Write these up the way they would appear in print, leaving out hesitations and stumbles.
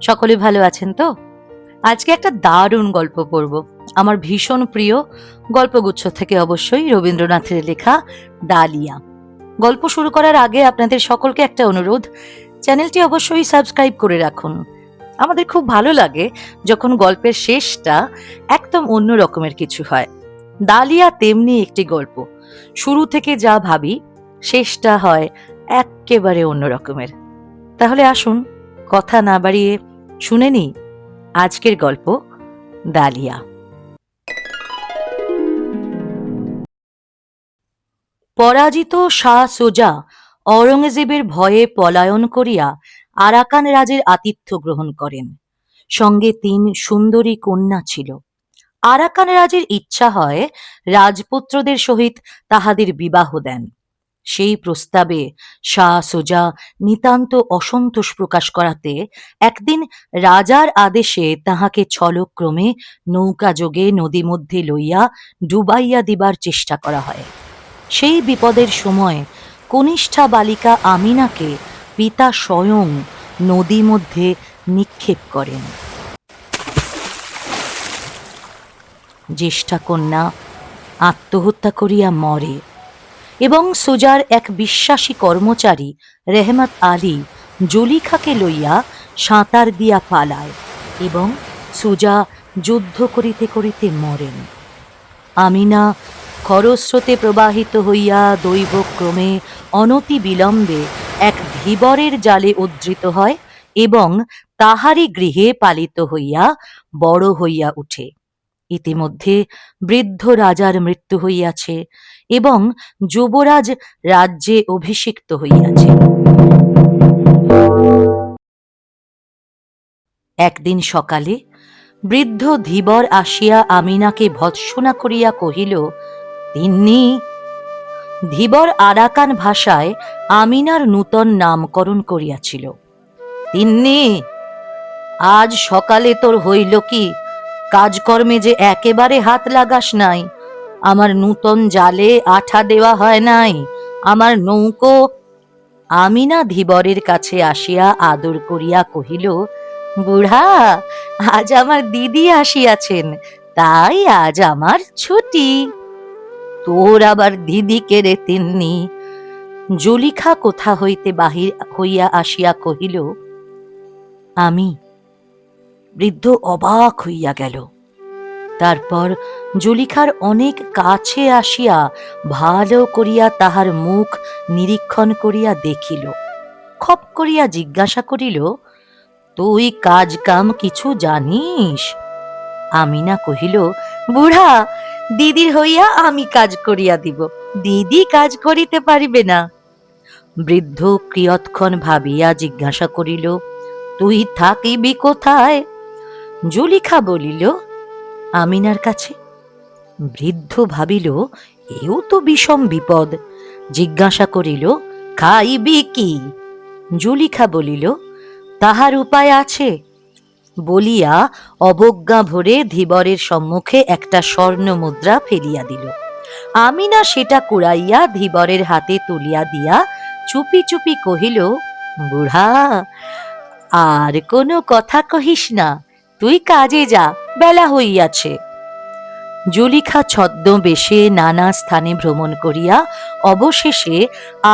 সকলে ভালো আছেন তো? আজকে একটা দারুণ গল্প পড়ব। আমার ভীষণ প্রিয় গল্পগুচ্ছ থেকে অবশ্যই, রবীন্দ্রনাথের লেখা ডালিয়া। গল্প শুরু করার আগে আপনাদের সকলকে একটা অনুরোধ, চ্যানেলটি অবশ্যই সাবস্ক্রাইব করে রাখুন। আমাদের খুব ভালো লাগে যখন গল্পের শেষটা একদম অন্য রকমের কিছু হয়। ডালিয়া তেমনি একটি গল্প, শুরু থেকে যা ভাবি শেষটা হয় এক্কেবারে অন্য রকমের। তাহলে আসুন কথা না বাড়িয়ে শুনে নিই আজকের গল্প ডালিয়া। পরাজিত শাহ সোজা অরঙ্গজেবের ভয়ে পলায়ন করিয়া আরাকান রাজের আতিথ্য গ্রহণ করেন। সঙ্গে ৩ সুন্দরী কন্যা ছিল। আরাকান রাজের ইচ্ছা হয় রাজপুত্রদের সহিত তাহাদের বিবাহ দেন। সেই প্রস্তাবে শাহ সোজা নিতান্ত অসন্তোষ প্রকাশ করাতে একদিন রাজার আদেশে তাহাকে ছলক্রমে নৌকাযোগে নদী মধ্যে লইয়া ডুবাইয়া দিবার চেষ্টা করা হয়। সেই বিপদের সময় কনিষ্ঠা বালিকা আমিনাকে পিতা স্বয়ং নদী মধ্যে নিক্ষেপ করেন। জ্যেষ্ঠা কন্যা আত্মহত্যা করিয়া মরে এবং সোজার এক বিশ্বাসী কর্মচারী রেহমত আলী জলিখাকে লইয়া সাঁতার দিয়া পালায় এবং সোজা যুদ্ধ করিতে করিতে মরেন। আমিনা খরস্রোতে প্রবাহিত হইয়া দৈবক্রমে অনতি বিলম্বে এক ধীবরের জালে উদ্ধৃত হয় এবং তাহারই গৃহে পালিত হইয়া বড় হইয়া উঠে। ইতিমধ্যে বৃদ্ধ রাজার মৃত্যু হইয়াছে এবং যুবরাজ রাজ্যে অভিষিক্ত হইয়াছে। একদিন সকালে বৃদ্ধ ধীবর আসিয়া আমিনাকে ভৎসনা করিয়া কহিল, তিন্নি। ধীবর আরাকান ভাষায় আমিনার নূতন নামকরণ করিয়াছিল। তিন্নি, আজ সকালে তোর হইল কি? কাজকর্মে যে একেবারে হাত লাগাস নাই। আমার নূতন জালে আঠা দেওয়া হয় নাই। আমার নৌকো। আমিনা ধীবরের কাছে আসিয়া আদর করিয়া কহিল, বুড়া, আজ আমার দিদি আসিয়াছেন, তাই আজ আমার ছুটি। তোর আবার দিদি কে রে তিন্নি? জলিখা কোথা হইতে বাহির হইয়া আসিয়া কহিল, আমি। বৃদ্ধ অবাক হইয়া গেল। তারপর জলিখার অনেক কাছে আসিয়া ভালো করিয়া তাহার মুখ নিরীক্ষণ করিয়া দেখিল। খপ করিয়া জিজ্ঞাসা করিল, তুই কাজ কাম কিছু জানিস? আমিনা কহিল, বুড়া, দিদির হইয়া আমি কাজ করিয়া দিব, দিদি কাজ করিতে পারিবে না। বৃদ্ধ কিয়ৎক্ষণ ভাবিয়া জিজ্ঞাসা করিল, তুই থাকিবি কোথায়? জলিখা বলিল, আমিনার কাছে। বৃদ্ধ ভাবিল, এও তো বিষম বিপদ। জিজ্ঞাসা করিল, খাইবি কি? জলিখা বলিল, তাহার উপায় আছে। বলিয়া অবজ্ঞা ভরে ধীবরের সম্মুখে একটা স্বর্ণ মুদ্রা ফেলিয়া দিল। আমিনা সেটা কুড়াইয়া ধীবরের হাতে তুলিয়া দিয়া চুপি চুপি কহিল, বুড়া, আর কোনো কথা কহিস না, তুই কাজে যা, বেলা হইয়াছে। জলিখা ছদ্মবেশে নানা স্থানে ভ্রমণ করিয়া অবশেষে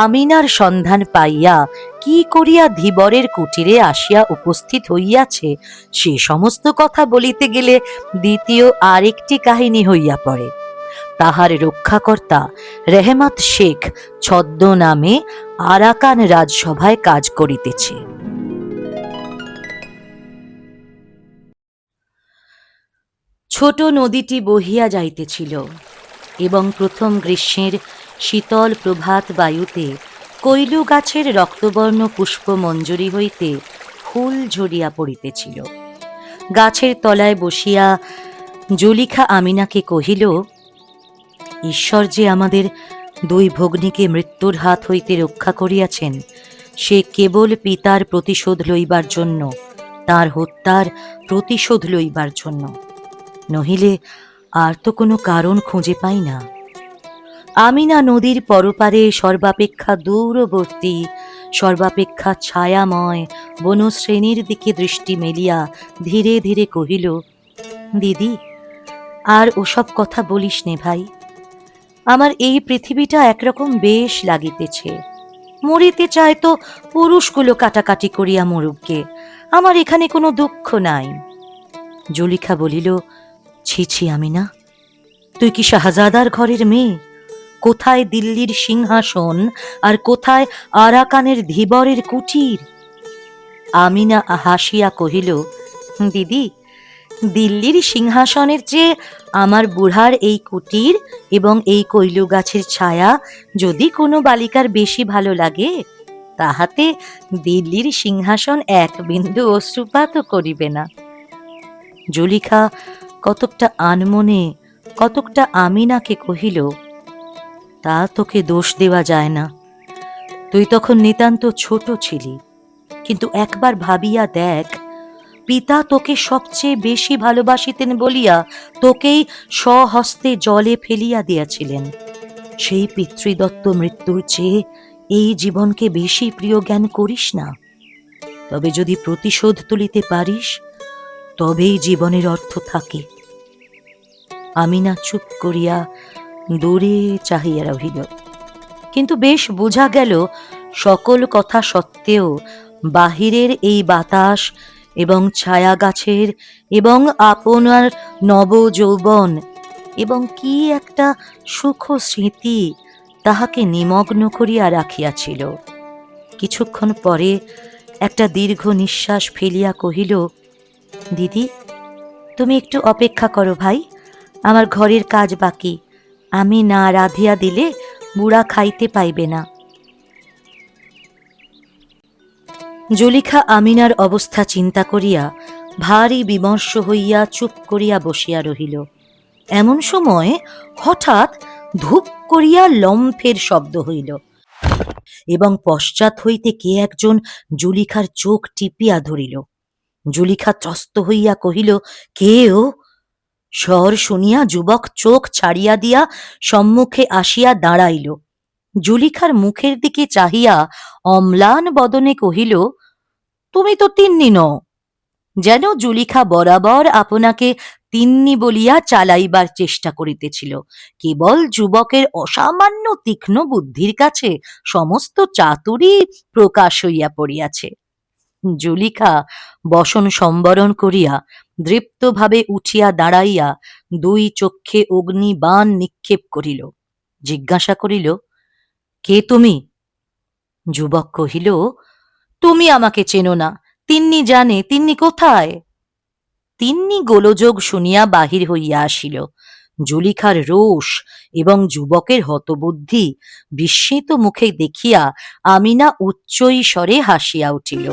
আমিনার সন্ধান পাইয়া কি করিয়া ধীবরের কুটিরে আসিয়া উপস্থিত হইয়াছে সে সমস্ত কথা বলিতে গেলে দ্বিতীয় আরেকটি কাহিনী হইয়া পড়ে। তাহার রক্ষাকর্তা রেহমত শেখ ছদ্মনামে আরাকান রাজসভায় কাজ করিতেছে। ছোট নদীটি বহিয়া যাইতেছিল এবং প্রথম গ্রীষ্মের শীতল প্রভাত বায়ুতে কৈলু গাছের রক্তবর্ণ পুষ্প মঞ্জরি হইতে ফুল ঝরিয়া পড়িতেছিল। গাছের তলায় বসিয়া জলিখা আমিনাকে কহিল, ঈশ্বর যে আমাদের 2 ভগ্নীকে মৃত্যুর হাত হইতে রক্ষা করিয়াছেন, সে কেবল পিতার প্রতিশোধ লইবার জন্য, তার হত্যার প্রতিশোধ লইবার জন্য, নহিলে আর তো কোনো কারণ খুঁজে পাই না। আমিনা নদীর পরপারে সর্বাপেক্ষা দূরবর্তী সর্বাপেক্ষা ছায়াময় বনশ্রেণীর দিকে দৃষ্টি মেলিয়া ধীরে ধীরে কহিল, দিদি, আর ওসব কথা বলিস নে ভাই। আমার এই পৃথিবীটা একরকম বেশ লাগিতেছে। মরিতে চায় তো পুরুষগুলো কাটাকাটি করিয়া মরুককে, আমার এখানে কোনো দুঃখ নাই। জুলিখা বলিল, ছি ছি আমিনা, তুই কি শাহজাদার ঘরের মেয়ে? কোথায় দিল্লির সিংহাসন আর কোথায় আরাকানের ধীবরের কুটির? আমিনা হাসিয়া কহিল, দিদি, দিল্লির সিংহাসনের চেয়ে আমার বুড়ার এই কুটির এবং এই কৈলু গাছের ছায়া যদি কোনো বালিকার বেশি ভালো লাগে, তাহাতে দিল্লির সিংহাসন এক বিন্দু অশ্রুপাতও করিবে না। জুলিখা কতকটা আনমনে কতকটা আমিনাকে কহিল, তা তোকে দোষ দেওয়া যায় না, তুই তখন নিতান্ত ছোট ছিলি। কিন্তু একবার ভাবিয়া দেখ, পিতা তোকে সবচেয়ে বেশি ভালোবাসিতেন বলিয়া তোকেই স্বহস্তে জলে ফেলিয়া দিয়াছিলেন। সেই পিতৃদত্ত মৃত্যুর চেয়ে এই জীবনকে বেশি প্রিয় জ্ঞান করিস না। তবে যদি প্রতিশোধ তুলিতে পারিস, তবেই জীবনের অর্থ থাকে। আমিনা চুপ করিয়া দূরে চাহিয়া রহিল। কিন্তু বেশ বোঝা গেল, সকল কথা সত্ত্বেও বাহিরের এই বাতাস এবং ছায়া গাছের এবং আপনার নব যৌবন এবং কি একটা সুখ স্মৃতি তাহাকে নিমগ্ন করিয়া রাখিয়াছিল। কিছুক্ষণ পরে একটা দীর্ঘ নিঃশ্বাস ফেলিয়া কহিল, দিদি, তুমি একটু অপেক্ষা করো ভাই, আমার ঘরের কাজ বাকি, আমি না রাধিয়া দিলে বুড়া খাইতে পাইবে না। জুলিখা আমিনার অবস্থা চিন্তা করিয়া ভারী বিমর্ষ হইয়া চুপ করিয়া বসিয়া রহিল। এমন সময় হঠাৎ ধূপ করিয়া লম্ফের শব্দ হইল এবং পশ্চাৎ হইতে কে একজন জুলিখার চোখ টিপিয়া ধরিল। জুলিখা ত্রস্ত হইয়া কহিল, কে ও? স্বর শুনিয়া যুবক চোখ ছাড়িয়া দিয়া সম্মুখে আসিয়া দাঁড়াইল। জুলিখার মুখের দিকে চাহিয়া অম্লান বদনে কহিল, তুমি তো তিন্নি নও। যেন জুলিখা বরাবর আপনাকে তিন্নি বলিয়া চালাইবার চেষ্টা করিতেছিল। কেবল যুবকের অসামান্য তীক্ষ্ণ বুদ্ধির কাছে সমস্ত চাতুরী প্রকাশ হইয়া পড়িয়াছে। জুলিখা বসন সম্বরণ করিয়া দৃপ্তভাবে উঠিয়া দাঁড়াইয়া দুই চক্ষে অগ্নিবাণ নিক্ষেপ করিল। জিজ্ঞাসা করিল, কে তুমি? যুবক কহিল, তুমি আমাকে চেনো না, তিন্নি জানে, তিন্নি কোথায়? তিন্নি গোলযোগ শুনিয়া বাহির হইয়া আসিল। জুলিখার রোষ এবং যুবকের হতবুদ্ধি বিস্মিত মুখে দেখিয়া আমিনা উচ্চ স্বরে হাসিয়া উঠিল।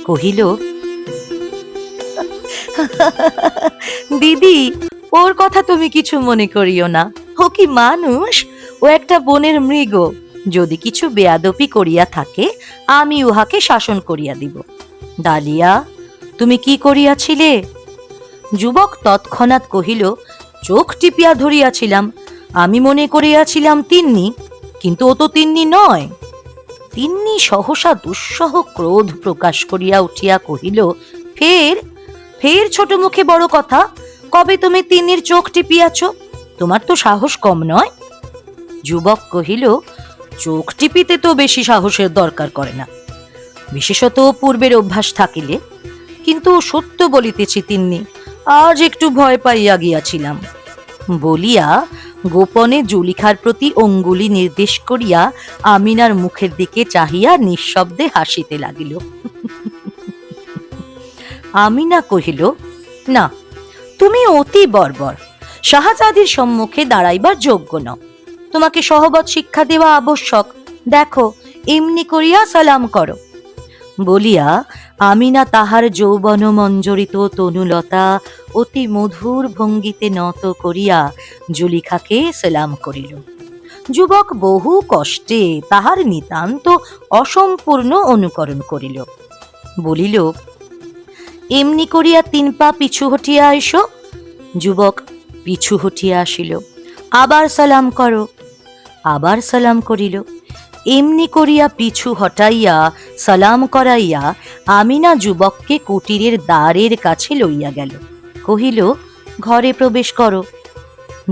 কহিল, দিদি, ওর কথা তুমি কিছু মনে করিও না, ও কি মানুষ? ও একটা বনের মৃগ। যদি কিছু বেয়াদপি করিয়া থাকে, আমি উহাকে শাসন করিয়া দিব। ডালিয়া, তুমি কি করিয়াছিলে? যুবক তৎক্ষণাৎ কহিল, চোখ টিপিয়া ধরিয়াছিলাম, আমি মনে করিয়াছিলাম তিন্নি, কিন্তু ও তো তিন্নি নয়। তিন্নি সহসা দুঃসহ ক্রোধ প্রকাশ করিয়া উঠিয়া কহিল, ফের ফের ছোট মুখে বড় কথা, কবে তুমি তিন্নির চোখ টিপিয়াছ? তোমার তো সাহস কম নয়। যুবক কহিল, চোখ টিপিতে তো বেশি সাহসের দরকার করে না, বিশেষত পূর্বের অভ্যাস থাকিলে। কিন্তু সত্য বলিতেছি তিন্নি, আজ একটু ভয় পাইয়া গিয়াছিলাম। বলিয়া গোপনে জুলিখার প্রতি অঙ্গুলি নির্দেশ করিয়া আমিনার মুখের দিকে চাহিয়া নিঃশব্দে হাসিতে লাগিল। আমিনা কহিল, না, তুমি অতি বর্বর, শাহজাদির সম্মুখে দাঁড়াইবার যোগ্য নও। তোমাকে সহবত শিক্ষা দেওয়া আবশ্যক। দেখো, এমনি করিয়া সালাম করো। বলিয়া আমিনা তাহার যৌবন মঞ্জরিত তনুলতা অতি মধুর ভঙ্গিতে নত করিয়া জুলিখাকে সালাম করিল। যুবক বহু কষ্টে তাহার নিতান্ত অসম্পূর্ণ অনুকরণ করিল। বলিল, এমনি করিয়া 3 পা পিছু হটিয়া আইসো। যুবক পিছু হটিয়া আসিল। আবার সালাম করো। আবার সালাম করিল। এমনি করিয়া পিছু হটাইয়া সালাম করাইয়া আমিনা যুবককে কুটিরের দ্বারের কাছে লইয়া গেল, কহিল, ঘরে প্রবেশ করো।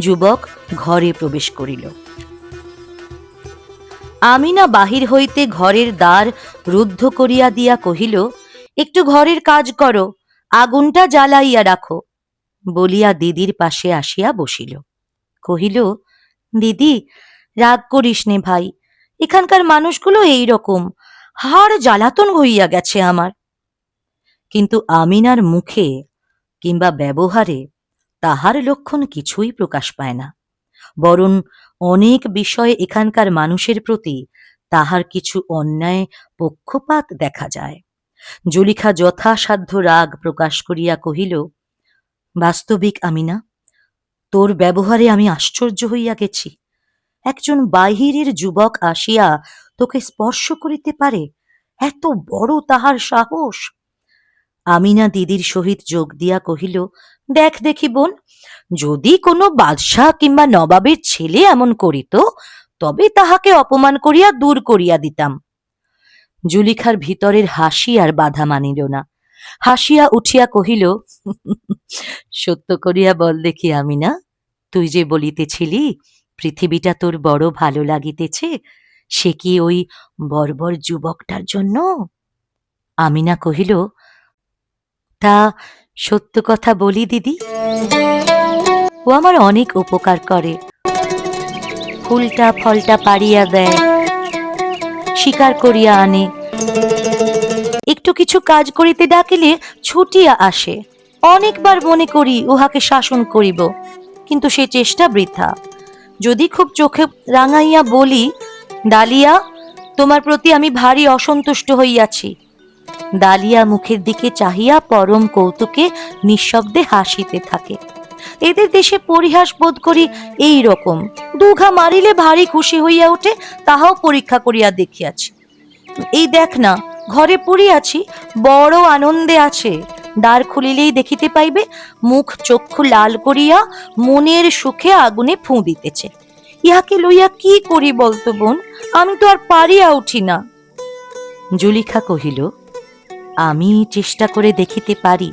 যুবক ঘরে প্রবেশ করিল। আমিনা বাহির হইতে ঘরের দ্বার রুদ্ধ করিয়া দিয়া কহিল, একটু ঘরের কাজ করো, আগুনটা জ্বালাইয়া রাখো, বলিয়া দিদির পাশে আসিয়া বসিল। কহিল, দিদি, রাগ করিস নে ভাই, এখানকার মানুষগুলো এই রকম, হাড় জ্বালাতন হইয়া গেছে আমার। কিন্তু আমিনার মুখে কিংবা ব্যবহারে তাহার লক্ষণ কিছুই প্রকাশ পায় না, বরং অনেক বিষয়ে এখানকার মানুষের প্রতি তাহার কিছু অন্যায় পক্ষপাত দেখা যায়। জুলিখা যথাসাধ্য রাগ প্রকাশ করিয়া কহিল, বাস্তবিক আমিনা, তোর ব্যবহারে আমি আশ্চর্য হইয়া গেছি। একজন বাহিরের যুবক আসিয়া তোকে স্পর্শ করিতে পারে, এত বড় তাহার সাহস। আমিনা দিদির সহিত যোগ দিয়া কহিল, দেখ দেখি বোন, যদি কোনো বাদশাহ কিংবা নবাবের ছেলে এমন করিত, তবে তাহাকে অপমান করিয়া দূর করিয়া দিতাম। জুলিখার ভিতরের হাসি আর বাধা মানিল না, হাসিয়া উঠিয়া কহিল, সত্য করিয়া বল দেখি আমিনা, তুই যে বলিতেছিলি পৃথিবীটা তোর বড় ভালো লাগিতেছে, সে কি ওই বর্বর যুবকটার জন্য? আমিনা কহিল, তা সত্য কথা বলি দিদি, ও আমার অনেক উপকার করে, ফুলটা ফলটা পাড়িয়া দেয়, শিকার করিয়া আনে, একটু কিছু কাজ করিতে ডাকিলে ছুটিয়া আসে। অনেকবার মনে করি উহাকে শাসন করিব, কিন্তু সে চেষ্টা বৃথা। যদি খুব চোখে রাঙাইয়া বলি, ডালিয়া, তোমার প্রতি আমি ভারী অসন্তুষ্ট হইয়াছি, ডালিয়া মুখের দিকে চাহিয়া পরম কৌতুকে নিঃশব্দে হাসিতে থাকে। এদের দেশে পরিহাস বোধ করি এই রকম, দুঘা মারিলে ভারী খুশি হইয়া ওঠে, তাহাও পরীক্ষা করিয়া দেখিয়াছি। এই দেখ না, ঘরে পড়িয়াছি, বড় আনন্দে আছে, দ্বার খুলিলেই দেখিতে পাইবে মুখ চক্ষু লাল করিয়া মনের সুখে আগুনে ফুঁ দিতেছে। ইহাকে লইয়া কি করি বলতো বোন, আমি তো আর পারিয়া উঠি না। জুলিখা কহিল, আমি চেষ্টা করে দেখিতে পারি।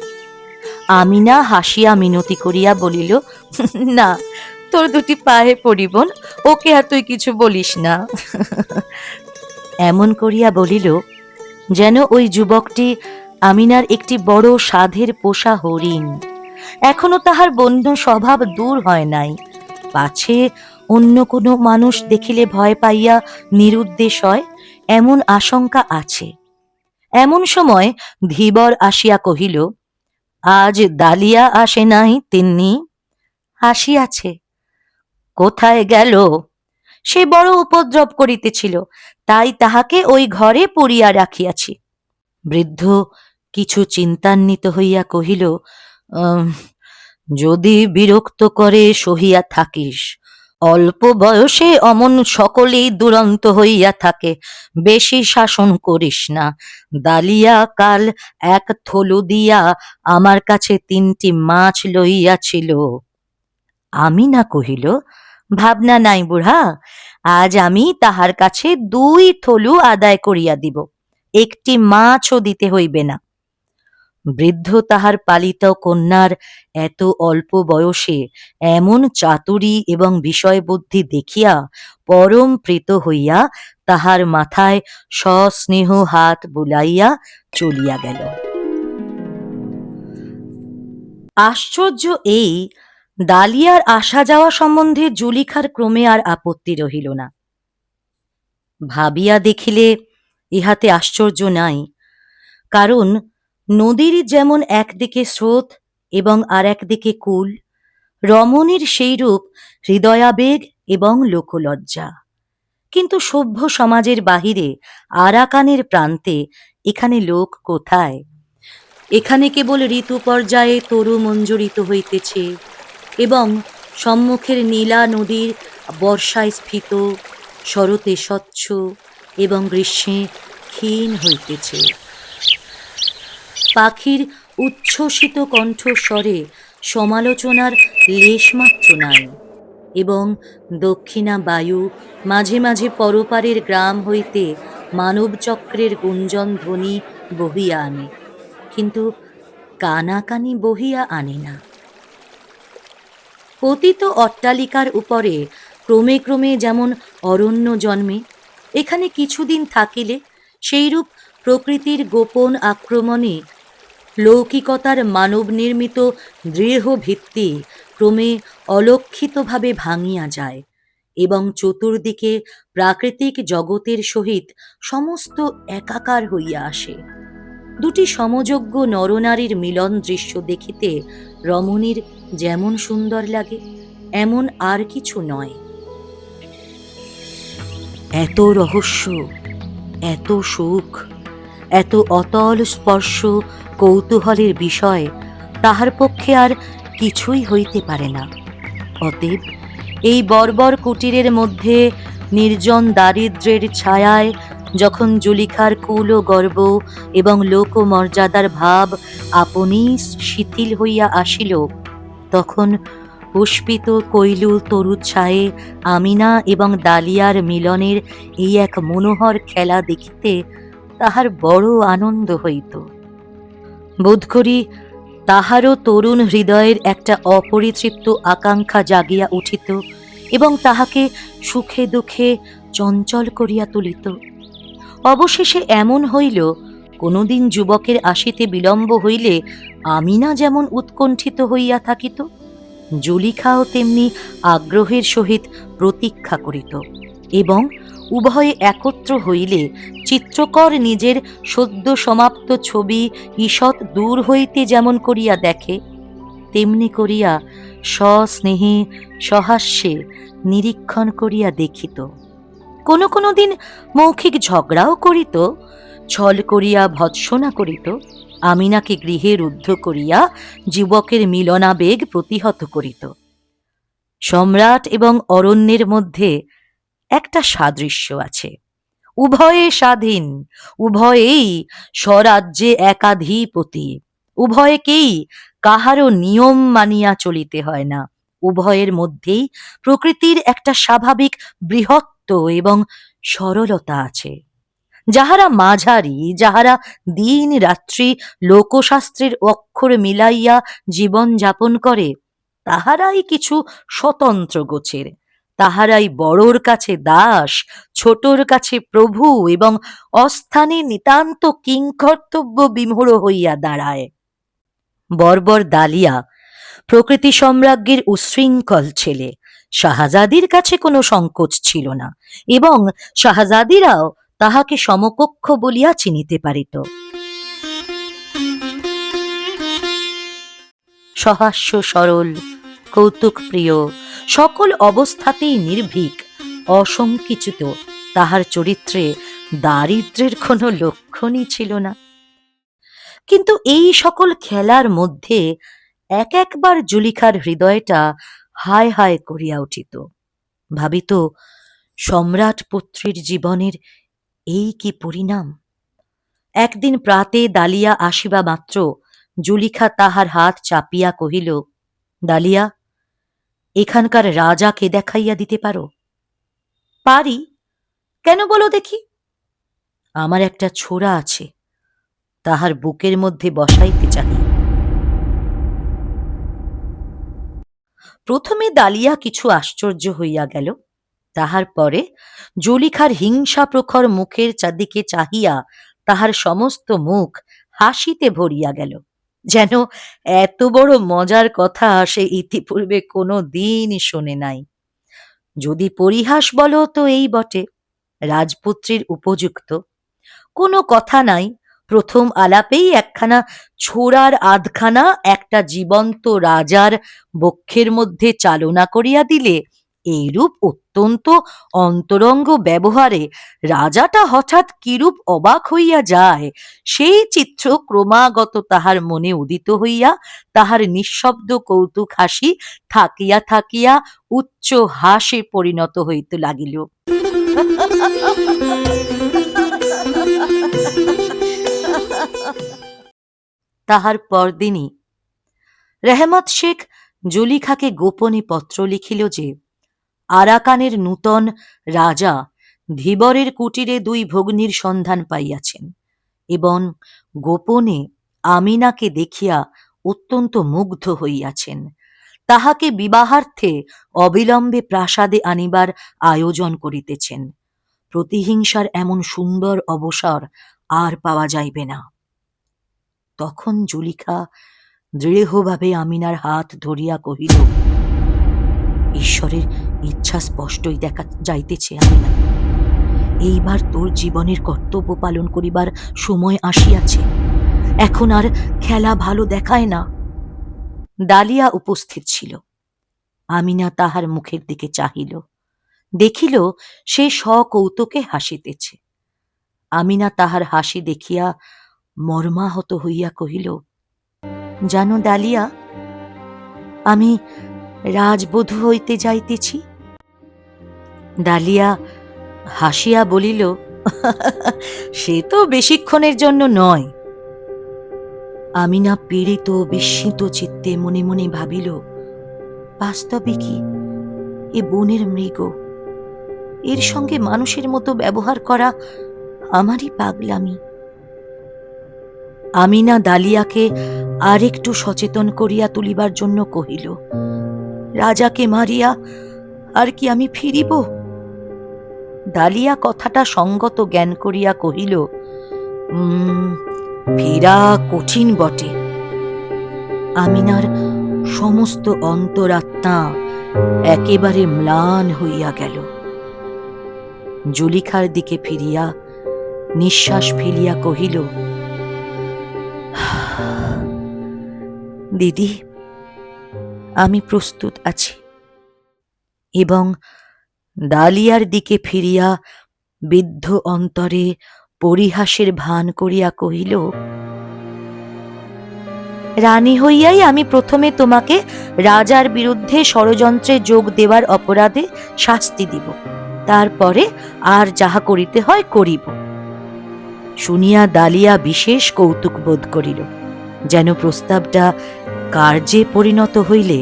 আমিনা হাসিয়া মিনতি করিয়া বলিল, না, তোর দুটি পায়ে পড়ি বোন, ওকে আর তুই কিছু বলিস না। এমন করিয়া বলিল যেন ওই যুবকটি আমিনার একটি বড় সাধের পোষা হরিণ, এখনো তাহার বন্য স্বভাব দূর হয় নাই, পাছে অন্য কোনো মানুষ দেখিলে ভয় পাইয়া নিরুদ্দেশ হয়, এমন আশঙ্কা আছে। এমন সময় ধীবর আসিয়া কহিল, আজ ডালিয়া আসে নাই তিন্নি? আসিয়াছে। কোথায় গেল? সে বড় উপদ্রব করিতেছিল, তাই তাহাকে ওই ঘরে পুরিয়া রাখিয়াছি। বৃদ্ধ কিছু চিন্তান্বিত হইয়া কহিল, যদি বিরক্ত করে সহিয়া থাকিস, অল্প বয়সে অমন সকলেই দুরন্ত হইয়া থাকে, বেশি শাসন করিস না। ডালিয়া কাল এক থলু দিয়া আমার কাছে 3টি মাছ লইয়াছিল। আমিনা কহিল, ভাবনা নাই বুড়া, আজ আমি তাহার কাছে 2 থলু আদায় করিয়া দিব, 1টি মাছও দিতে হইবে না। বৃদ্ধ তাহার পালিত কন্যার এত অল্প বয়সে এমন চাতুরী এবং বিষয়বুদ্ধি দেখিয়া পরম প্রীত হইয়া তাহার মাথায় সস্নেহ হাত বুলাইয়া চলিয়া গেল। আশ্চর্য এই, ডালিয়ার আসা যাওয়া সম্বন্ধে জুলিখার ক্রমে আর আপত্তি রহিল না। ভাবিয়া দেখিলে ইহাতে আশ্চর্য নাই, কারণ নদীর যেমন একদিকে স্রোত এবং আর একদিকে কূল, রমণীর সেইরূপ হৃদয়াবেগ এবং লোকলজ্জা। কিন্তু সভ্য সমাজের বাহিরে আরাকানের প্রান্তে এখানে লোক কোথায়? এখানে কেবল ঋতু পর্যায়ে তরু মঞ্জরিত হইতেছে এবং সম্মুখের নীলা নদীর বর্ষায় স্ফীত, শরতে স্বচ্ছ এবং গ্রীষ্মে ক্ষীণ হইতেছে। পাখির উচ্ছ্বসিত কণ্ঠস্বরে সমালোচনার লেশমাত্র নাই। এবং দক্ষিণা বায়ু মাঝে মাঝে পরপারের গ্রাম হইতে মানবচক্রের গুঞ্জন ধ্বনি বহিয়া আনে, কিন্তু কানাকানি বহিয়া আনে না। পতিত অট্টালিকার উপরে ক্রমে ক্রমে যেমন অরণ্য জন্মে, এখানে কিছুদিন থাকিলে সেইরূপ প্রকৃতির গোপন আক্রমণে লৌকিকতার মানব নির্মিত দৃঢ় ভিত্তি ক্রমে অলক্ষিতভাবে ভাঙিয়া যায় এবং চতুর্দিকে প্রাকৃতিক জগতের সহিত সমস্ত একাকার হইয়া আসে। দুটি সমযোগ্য নরনারীর মিলন দৃশ্য দেখিতে রমণীর যেমন সুন্দর লাগে, এমন আর কিছু নয়। এত রহস্য, এত সুখ, এত অতল স্পর্শ কৌতূহলের বিষয় তাহার পক্ষে আর কিছুই হইতে পারে না। অতএব এই বর্বর কুটিরের মধ্যে নির্জন দারিদ্র্যের ছায়ায় যখন জুলিখার কুল ও গর্ব এবং লোকমর্যাদার ভাব আপনি শিথিল হইয়া আসিল, তখন পুষ্পিত কৈলু তরুচ্ছায়ে আমিনা এবং দালিয়ার মিলনের এই এক মনোহর খেলা দেখিতে তাহার বড় আনন্দ হইত। বোধ করি তাহারও তরুণ হৃদয়ের একটা অপরিতৃপ্ত আকাঙ্ক্ষা জাগিয়া উঠিত এবং তাহাকে সুখে দুঃখে চঞ্চল করিয়া তুলিত। অবশেষে এমন হইল, কোনোদিন যুবকের আসিতে বিলম্ব হইলে আমিনা যেমন উৎকণ্ঠিত হইয়া থাকিত, জুলিখাও তেমনি আগ্রহের সহিত প্রতীক্ষা করিত, এবং উভয়ে একত্র হইলে চিত্রকর নিজের সদ্য সমাপ্ত ছবি ঈষৎ দূর হইতে যেমন করিয়া দেখে, তেমনি করিয়া সস্নেহে সহাস্যে নিরীক্ষণ করিয়া দেখিত। কোনো কোনো দিন মৌখিক ঝগড়াও করিত, ছল করিয়া ভৎসনা করিত, আমিনাকে গৃহে রুদ্ধ করিয়া যুবকের মিলনাবেগ প্রতিহত করিত। সম্রাট এবং অরণ্যের মধ্যে একটা সাদৃশ্য আছে। উভয়ে স্বাধীন, উভয়েই স্বরাজ্যে একাধিপতি, উভয়কেই কাহারও নিয়ম মানিয়া চলিতে হয় না। উভয়ের মধ্যেই প্রকৃতির একটা স্বাভাবিক বৃহত্ব এবং সরলতা আছে। যাহারা মাঝারি, যাহারা দিন রাত্রি লোকশাস্ত্রের অক্ষর মিলাইয়া জীবন যাপন করে, তাহারাই কিছু স্বতন্ত্র গোছের, তাহারাই বড়োর কাছে দাস, ছোটর কাছে প্রভু এবং অস্থানে নিতান্ত কিংকর্তব্য বিমূঢ় হইয়া দাঁড়ায়। বর্বর দালিয়া প্রকৃতি সম্রাজ্ঞীর উশৃঙ্খল ছেলে, শাহজাদির কাছে কোনো সংকোচ ছিল না এবং শাহজাদিরাও তাহাকে সমকক্ষ বলিয়া চিনিতে পারিত। সহাস্য সরল, কৌতুক প্রিয়, সকল অবস্থাতেই নির্ভীক, অসংকিচিত তাহার চরিত্রে দারিদ্র্যের কোনো লক্ষণই ছিল না। কিন্তু এই সকল খেলার মধ্যে এক একবার জুলিখার হৃদয়টা হায় হায় করিয়া উঠিত, ভাবিত সম্রাট পুত্রীর জীবনের এই কি পরিণাম। একদিন প্রাতে দালিয়া আসিবা মাত্র জুলিখা তাহার হাত চাপিয়া কহিল, দালিয়া, এখানকার রাজাকে দেখাইয়া দিতে পারো? পারি, কেন বলো দেখি? আমার একটা ছোরা আছে, তাহার বুকের মধ্যে বসাইতে চাহি। প্রথমে দালিয়া কিছু আশ্চর্য হইয়া গেল, তাহার পরে জুলিখার হিংসা প্রখর মুখের চারদিকে চাহিয়া তাহার সমস্ত মুখ হাসিতে ভরিয়া গেল, যেন এত বড় মজার কথা সে ইতিপূর্বে কোনো দিন শোনে নাই। যদি পরিহাস বলো তো এই বটে, রাজপুত্রীর উপযুক্ত। কোনো কথা নাই, প্রথম আলাপেই একখানা ছোড়ার আধখানা একটা জীবন্ত রাজার বক্ষের মধ্যে চালনা করিয়া দিলে এইরূপ অত্যন্ত অন্তরঙ্গ ব্যবহারে রাজাটা হঠাৎ কিরূপ অবাক হইয়া যায়, সেই চিত্র ক্রমাগত তাহার মনে উদিত হইয়া তাহার নিঃশব্দ কৌতুক হাসি থাকিয়া থাকিয়া উচ্চ হাসে পরিণত হইতে লাগিল। তাহার পরদিনই রেহমত শেখ জুলিখাকে গোপনে পত্র লিখিল যে আরাকানের নূতন রাজা ধীবরের কুটিরে 2 ভগ্নীর সন্ধান পাইয়াছেন এবং গোপনে আমিনাকে দেখিয়া অত্যন্ত মুগ্ধ হইয়াছেন। তাহাকে বিবাহার্থে অবিলম্বে প্রাসাদে আনিবার আয়োজন করিতেছেন। প্রতিহিংসার এমন সুন্দর অবসর আর পাওয়া যাইবে না। তখন জুলিখা দৃঢ়ভাবে আমিনার হাত ধরিয়া কহিল, ঈশ্বরের ইচ্ছা স্পষ্টই দেখা যাইতেছে আমিনা, এইবার তোর জীবনের কর্তব্য পালন করিবার সময় আসিয়াছে। এখন আর খেলা ভালো দেখায় না। ডালিয়া উপস্থিত ছিল। আমিনা তাহার মুখের দিকে চাহিল, দেখিল সে সকৌতুকে হাসিতেছে। আমিনা তাহার হাসি দেখিয়া মর্মাহত হইয়া কহিল, জানো ডালিয়া, আমি রাজবধূ হইতে যাইতেছি। ডালিয়া হাসিয়া বলিল, সে তো বেশিক্ষণের জন্য নয়। আমিনা পীড়িত বিস্মিত চিত্তে মনে মনে ভাবিল, বাস্তবে কি এ বনের মৃগ, এর সঙ্গে মানুষের মতো ব্যবহার করা আমারই পাগলামি। আমিনা ডালিয়াকে আর একটু সচেতন করিয়া তুলিবার জন্য কহিল, রাজাকে মারিয়া আর কি আমি ফিরিব? ডালিয়া কথাটা সঙ্গত জ্ঞান করিয়া কহিল, ফেরা কঠিন বটে। আমিনার সমস্ত অন্তরাত্মা একেবারে ম্লান হইয়া গেল। জুলিখার দিকে ফিরিয়া নিঃশ্বাস ফেলিয়া কহিল, দিদি, আমি প্রস্তুত আছি। এবং ডালিয়ার দিকে ফিরিয়া বিদ্ধ অন্তরে পরিহাসের ভান করিয়া কহিল, রানী হইয়াই আমি প্রথমে তোমাকে রাজার বিরুদ্ধে ষড়যন্ত্রে যোগ দেওয়ার অপরাধে শাস্তি দিব, তারপরে আর যাহা করিতে হয় করিব। শুনিয়া ডালিয়া বিশেষ কৌতুক বোধ করিল, যেন প্রস্তাবটা কার্যে পরিণত হইলে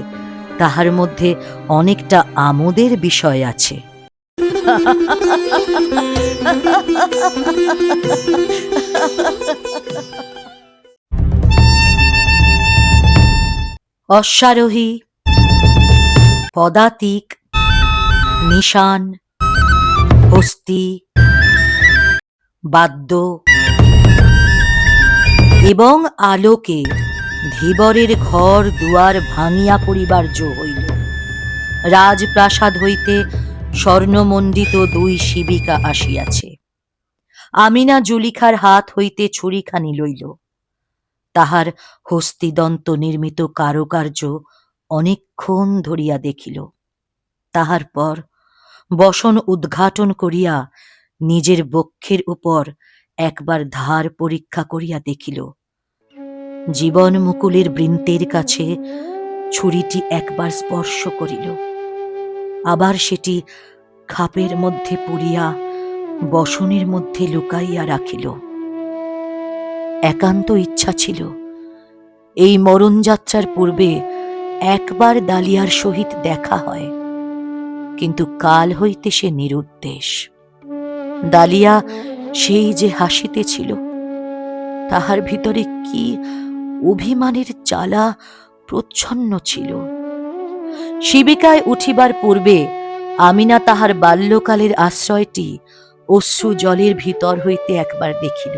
তাহার মধ্যে অনেকটা আমোদের বিষয় আছে। অশ্বারোহী, পদাতিক, নিশান, হস্তি, বাদ্য এবং আলোকে ধীবরের ঘর দুয়ার ভাঙিয়া পড়িবার জো হইল। রাজপ্রাসাদ হইতে স্বর্ণমণ্ডিত 2 শিবিকা আসিয়াছে। আমিনা জুলিখার হাত হইতে ছুরিখানি লইল। তাহার হস্তিদন্ত নির্মিত কারুকার্য অনেকক্ষণ ধরিয়া দেখিল। তাহার পর বসন উদ্ঘাটন করিয়া নিজের বক্ষের উপর একবার ধার পরীক্ষা করিয়া দেখিল। জীবন মুকুলের বৃন্তের কাছে ছুরিটি একবার স্পর্শ করিল, আবার সেটি খাপের মধ্যে পুরিয়া বসনের মধ্যে লুকাইয়া রাখিল। একান্ত ইচ্ছা ছিল এই মরণযাত্রার পূর্বে একবার ডালিয়ার সহিত দেখা হয়, কিন্তু কাল হইতে সে নিরুদ্দেশ। ডালিয়া সেই যে হাসিতেছিল, তাহার ভিতরে কি অভিমানের জ্বালা প্রচ্ছন্ন ছিল। শিবিকায় উঠিবার পূর্বে আমিনা তাহার বাল্যকালের আশ্রয়টি অশ্রু জলের ভিতর হইতে একবার দেখিল।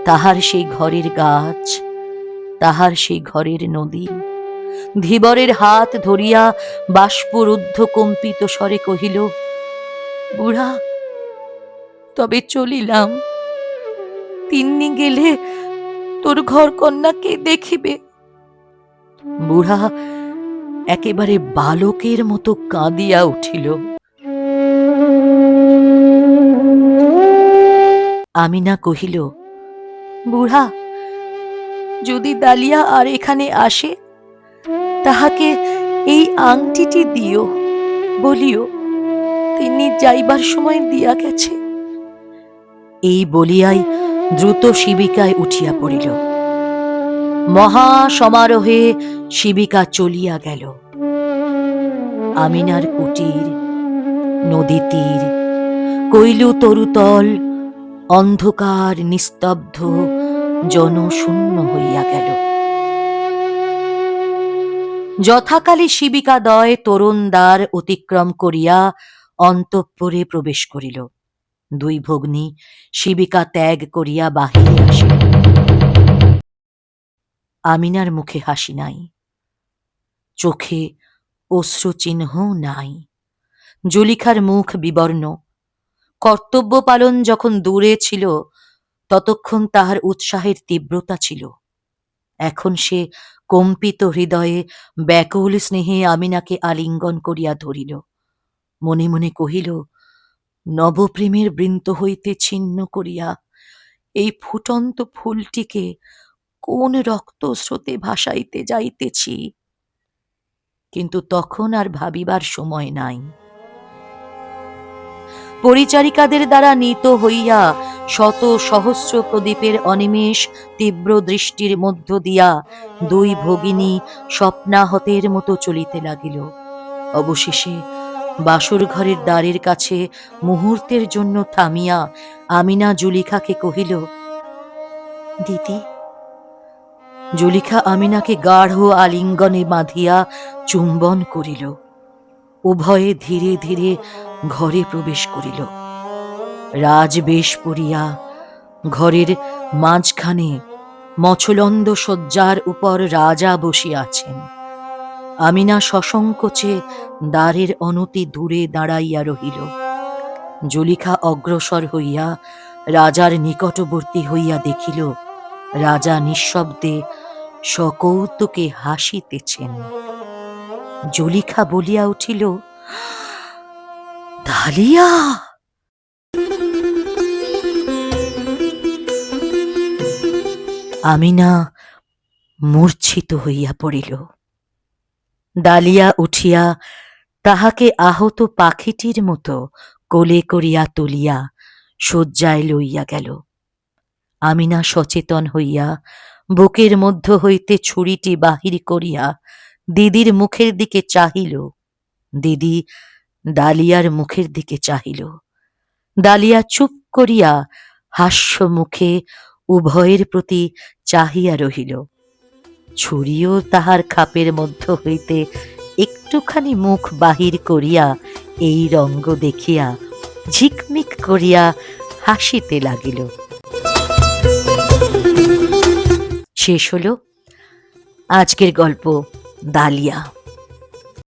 তাহার সেই ঘরের গাছ, তাহার সেই ঘরের নদী। ধীবরের হাত ধরিয়া বাষ্পরুদ্ধ কম্পিত স্বরে কহিল, বুড়া, তবে চলিলাম। তিন্নি গেলে তোর ঘর কন্যা কে দেখিবে? বুড়া একেবারে বালকের মতো কাঁদিয়া উঠিল। আমিনা কহিল, বুড়া, যদি ডালিয়া আর এখানে আসে, তাহাকে এই আংটিটি দিও, বলিও তিনি যাইবার সময় দিয়া গেছে। এই বলিয়াই দ্রুত শিবিকায় উঠিয়া পড়িল। মহা সমারোহে শিবিকা চলিয়া গেল। আমিনার কুটির নদী তীর, কৈলু তরুতল, অন্ধকার নিস্তব্ধ, জনশূন্য হইয়া গেল। যথাকালে শিবিকাদ্বয় তোরণ দ্বার অতিক্রম করিয়া অন্তঃপুরে প্রবেশ করিল। দুই ভগ্নী শিবিকা ত্যাগ করিয়া বাহিরে আসিল। আমিনার মুখে হাসি নাই, চোখে অশ্রুচিহ্ন নাই। জুলিখার মুখ বিবর্ণ। কর্তব্য পালন যখন দূরে ছিল, ততক্ষণ তাহার উৎসাহের তীব্রতা ছিল। এখন সে কম্পিত হৃদয়ে ব্যাকুল স্নেহে আমিনাকে আলিঙ্গন করিয়া ধরিল। মনে মনে কহিল, নবপ্রেমের বৃন্ত হইতে ছিন্ন করিয়া এই ফুটন্ত ফুলটিকে কোন রক্তস্রোতে ভাসাইতে যাইতেছি। কিন্তু তখন আর ভাবিবার সময় নাই। পরিচারিকাদের দ্বারা নীত হইয়া শত সহস্র প্রদীপের অনিমেষ তীব্র দৃষ্টির মধ্য দিয়া দুই ভগিনী স্বপ্নাহতের মতো চলিতে লাগিল। অবশেষে বাসর ঘরের দ্বারের কাছে মুহূর্তের জন্য থামিয়া আমিনা জুলিখাকে কহিল, দিদি। জুলিখা আমিনাকে গাঢ় আলিঙ্গনে বাঁধিয়া চুম্বন করিল। উভয়ে ধীরে ধীরে ঘরে প্রবেশ করিল। রাজবেশ পরিয়া ঘরের মাঝখানে মছলন্দ শয্যার উপর রাজা বসিয়া আছেন। আমিনা সসংকোচে দ্বারের অনতি দূরে দাঁড়াইয়া রহিল। জুলিখা অগ্রসর হইয়া রাজার নিকটবর্তী হইয়া দেখিল, রাজা নিঃশব্দে সকৌতুকে হাসিতেছেন। জুলিখা বলিয়া উঠিল, ডালিয়া! আমিনা মূর্ছিত হইয়া পড়িল। ডালিয়া উঠিয়া তাহাকে আহত পাখিটির মতো কোলে করিয়া তুলিয়া শয্যায় লইয়া গেল। আমিনা সচেতন হইয়া বুকের মধ্য হইতে ছুরিটি বাহির করিয়া দিদির মুখের দিকে চাহিল। দিদি ডালিয়ার মুখের দিকে চাহিল। ডালিয়া চুপ করিয়া হাস্য মুখে উভয়ের প্রতি চাহিয়া রহিল। ছুরিও তাহার খাপের মধ্য হইতে একটুখানি মুখ বাহির করিয়া এই রঙ্গ দেখিয়া ঝিকমিক করিয়া হাসিতে লাগিল। শেষ হলো আজকের গল্প ডালিয়া।